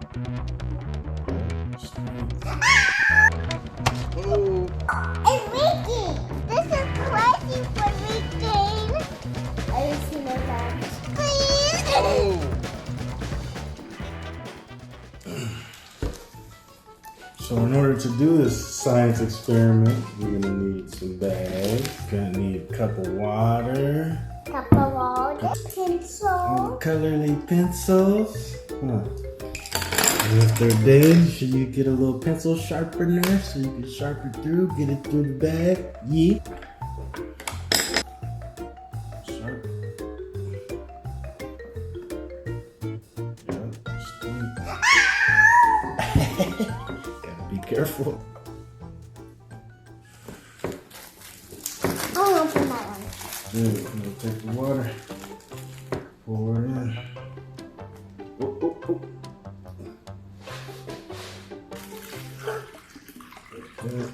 Oh. It's leaking! This is crazy for leaking! I didn't see no dogs. Please! Oh. So in order to do this science experiment, we're gonna need some bags. Gonna need a cup of water. Cup of water. Pencil. Colorly pencils. Huh. And if they're dead, should you get a little pencil sharpener so you can sharpen through, get it through the bag? Yeah. Sharp. Yeah, squeeze. Gotta be careful. I'll open that one. Good. I'm gonna take the water. Pour it in. Oh, oh, oh. Good.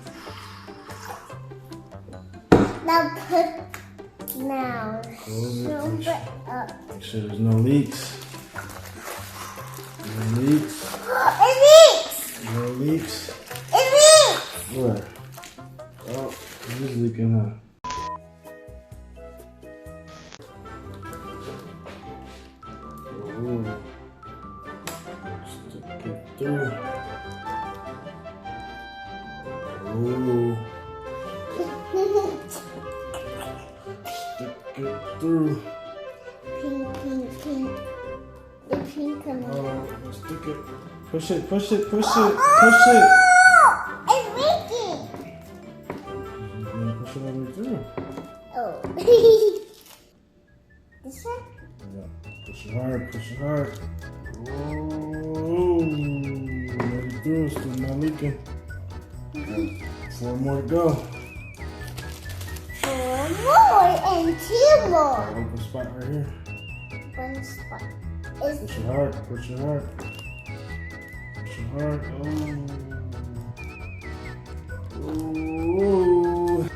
Now Close it. super up. Make sure there's no leaks. No leaks. It leaks! No leaks. It leaks! Where? Oh, it is leaking out. Ooh. Stick it through. Ooh. Stick it through. Pink, pink, pink. The pink one. Oh, stick it. Push it, push it, push it, push it. Oh! It's leaking! You're gonna push it all the way through. Oh. This one? Yeah. Push it hard, push it hard. Oh, let it through, it's still not leaking. 4 more to go. 4 more and 2 more. Open spot right here. One spot. Push it hard, push it hard. Push it hard. Oh. Oh.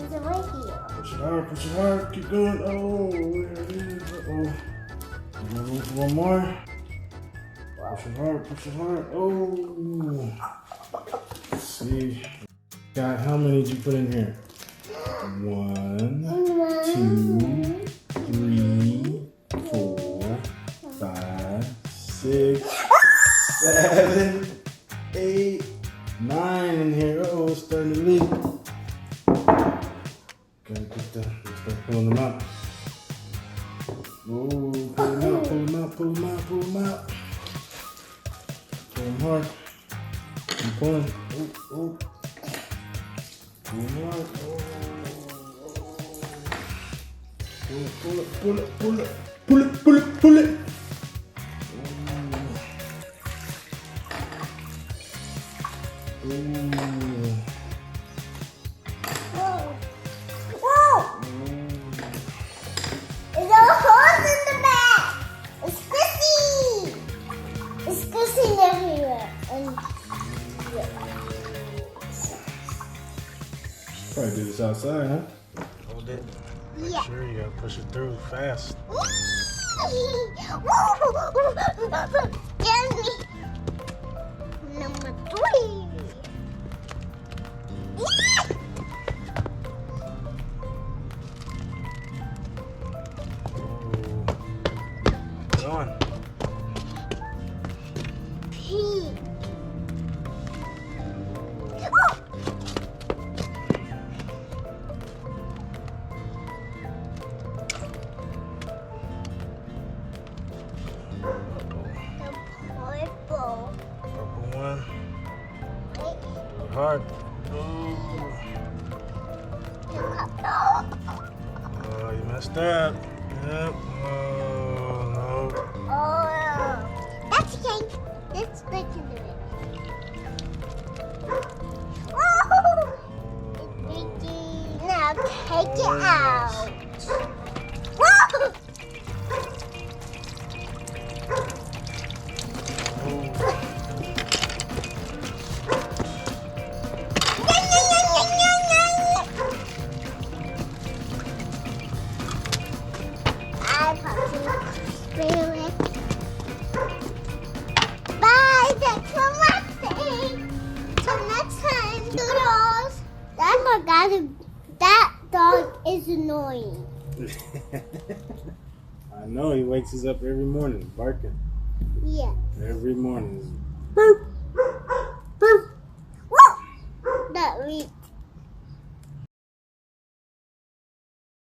Is it right here? Push it hard, push it hard. Keep going. Oh, there it is. Uh-oh. One more. Push it hard, push it hard. Oh. Let's see. Got how many did you put in here? 1, 2, 3, 4, 5, 6, 7, 8, 9 in here. Oh, it's starting to leak. Gotta get the, start pulling them out. Oh, pull them out, pull them out, pull them out, pull them out. Pull them hard. Keep pulling. Oh, oh. Pull them out. Oh. Pull it, pull it, pull it, pull it, pull it, pull it, pull it. Ooh. Whoa. Whoa! There's no holes in the back. It's squishy. It's squishy everywhere. And Probably do this outside, huh? Hold it. Make Yeah. sure you gotta push it through fast. Get me. Number 3. Go on. Pink. Purple. Purple one. Hard. Ooh. Oh, you messed up. Yep. Oh, no. Oh, that's okay. Let's break into it. Oh, it's breaking. Now take it out. Whoa! I probably spray it. Bye. my god, that dog is annoying. I know, he wakes us up every morning barking. Yeah. Every morning. That